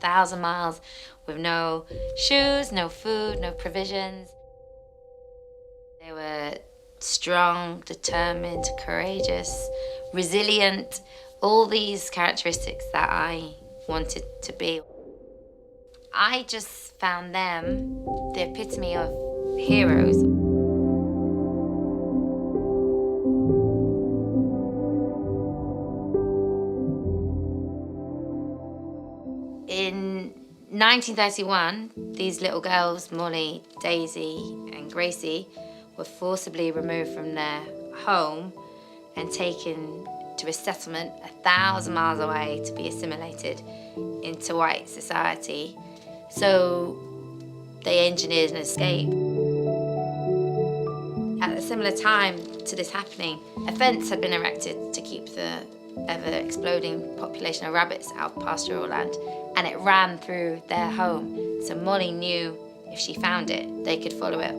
1,000 miles with no shoes, no food, no provisions. They were strong, determined, courageous, resilient, all these characteristics that I wanted to be. I just found them the epitome of heroes. In 1931, these little girls, Molly, Daisy, and Gracie, were forcibly removed from their home and taken to a settlement 1,000 miles away to be assimilated into white society. So they engineered an escape. At a similar time to this happening, a fence had been erected to keep the ever-exploding population of rabbits out of pastoral land, and it ran through their home. So Molly knew if she found it, they could follow it.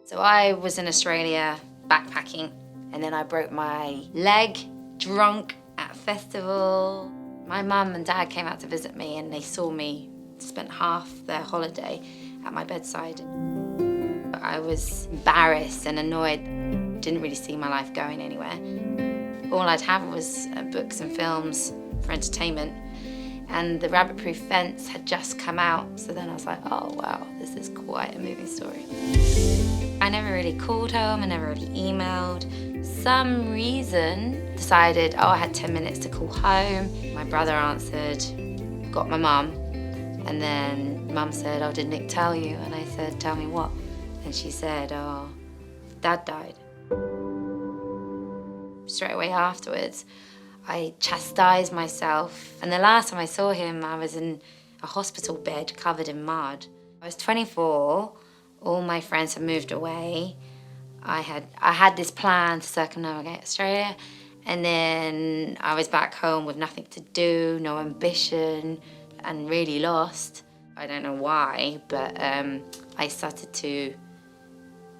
So I was in Australia backpacking, and then I broke my leg, drunk at a festival. My mum and dad came out to visit me, and they saw me spent half their holiday at my bedside. I was embarrassed and annoyed. Didn't really see my life going anywhere. All I'd have was books and films for entertainment, and the rabbit-proof fence had just come out. So then I was like, oh wow, this is quite a moving story. I never really called home, I never really emailed. Some reason decided, I had 10 minutes to call home. My brother answered, got my mum, and then mum said, oh, did Nick tell you? And I said, tell me what? And she said, oh, Dad died. Straight away afterwards, I chastised myself. And the last time I saw him, I was in a hospital bed covered in mud. I was 24, all my friends had moved away. I had this plan to circumnavigate Australia, and then I was back home with nothing to do, no ambition, and really lost. I don't know why, but I started to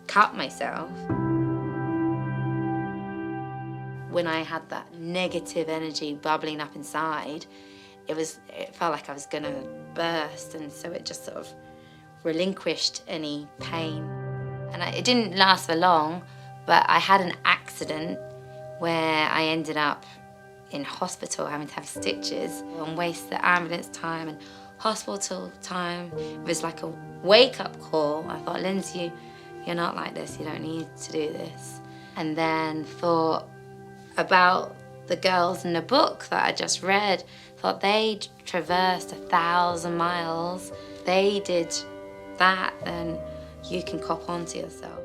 cut myself. When I had that negative energy bubbling up inside, it felt like I was gonna burst, and so it just sort of relinquished any pain. And it didn't last for long, but I had an accident where I ended up in hospital having to have stitches and waste the ambulance time and hospital time. It was like a wake-up call. I thought, Lindsey, you're not like this, you don't need to do this. And then thought about the girls in the book that I just read, thought they traversed 1,000 miles. They did that, then you can cop on to yourself.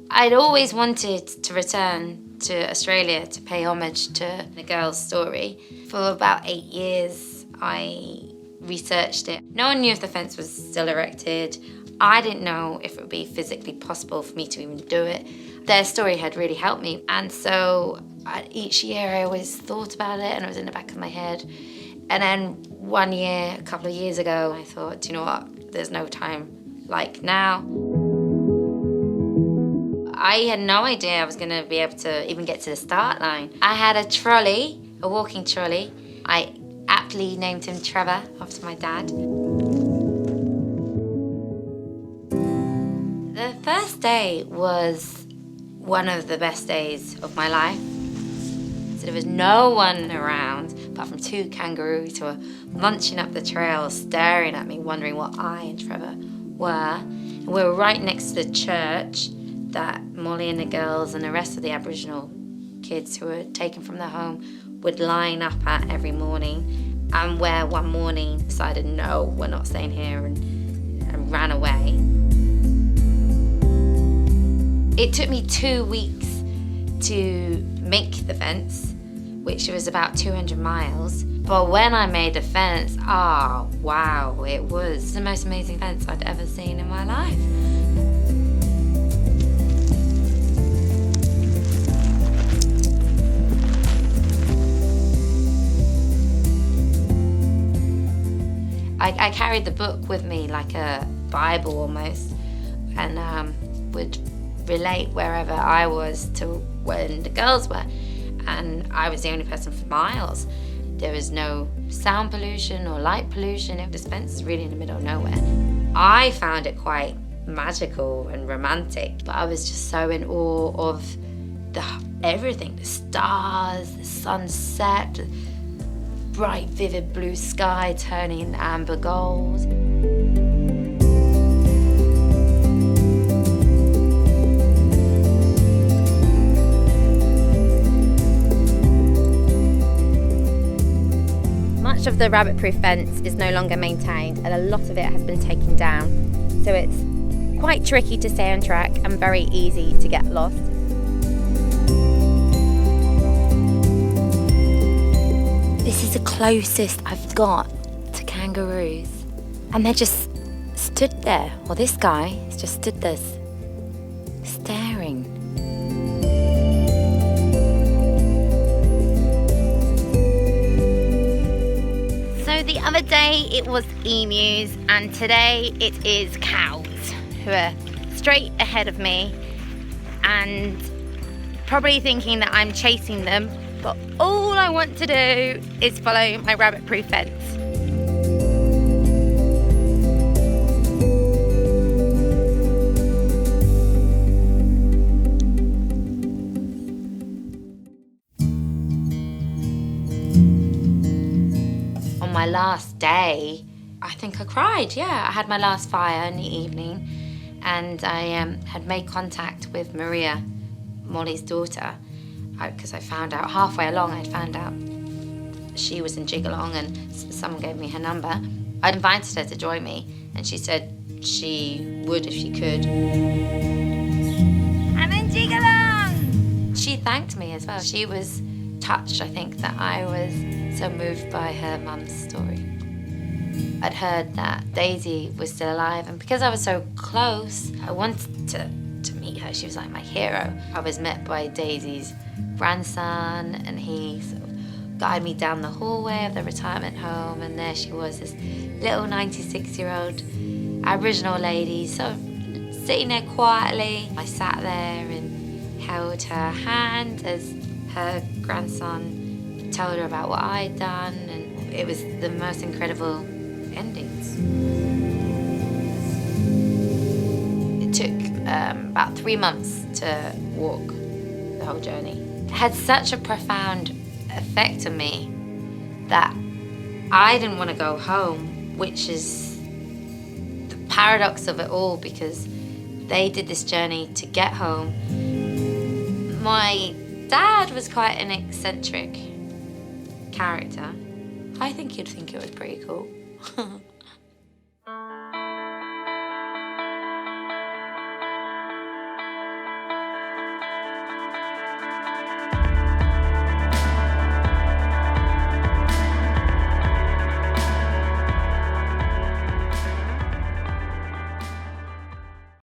I'd always wanted to return to Australia to pay homage to the girl's story. For about 8 years, I researched it. No one knew if the fence was still erected. I didn't know if it would be physically possible for me to even do it. Their story had really helped me. And so each year I always thought about it, and it was in the back of my head. And then one year, a couple of years ago, I thought, do you know what? There's no time like now. I had no idea I was going to be able to even get to the start line. I had a trolley, a walking trolley. I aptly named him Trevor, after my dad. The first day was one of the best days of my life. So there was no one around, apart from 2 kangaroos who were munching up the trail, staring at me, wondering what I and Trevor were. And we were right next to the church that Molly and the girls and the rest of the Aboriginal kids who were taken from their home would line up at every morning, and where one morning decided, no, we're not staying here, and ran away. It took me 2 weeks to make the fence, which was about 200 miles. But when I made the fence, oh, wow, it was the most amazing fence I'd ever seen in my life. I carried the book with me like a Bible almost, and would relate wherever I was to when the girls were. And I was the only person for miles. There was no sound pollution or light pollution. This fence is really in the middle of nowhere. I found it quite magical and romantic, but I was just so in awe of everything, the stars, the sunset, the bright, vivid blue sky turning into amber gold. Much of the rabbit-proof fence is no longer maintained, and a lot of it has been taken down, so it's quite tricky to stay on track and very easy to get lost. This is the closest I've got to kangaroos, and they just stood there. Well, this guy has just stood there staring. The other day it was emus, and today it is cows who are straight ahead of me and probably thinking that I'm chasing them, but all I want to do is follow my rabbit-proof fence. My last day, I think I cried, yeah. I had my last fire in the evening, and I had made contact with Maria, Molly's daughter, because I found out halfway along, I'd found out she was in Jigalong, and someone gave me her number. I invited her to join me, and she said she would if she could. I'm in Jigalong! She thanked me as well. She was touched, I think, that I was so moved by her mum's story. I'd heard that Daisy was still alive, and because I was so close, I wanted to meet her. She was like my hero. I was met by Daisy's grandson, and he sort of guided me down the hallway of the retirement home, and there she was, this little 96-year-old Aboriginal lady, so sitting there quietly. I sat there and held her hand as her grandson told her about what I'd done, and it was the most incredible endings. It took about 3 months to walk the whole journey. It had such a profound effect on me that I didn't want to go home, which is the paradox of it all, because they did this journey to get home. My dad was quite an eccentric character. I think you'd think it was pretty cool.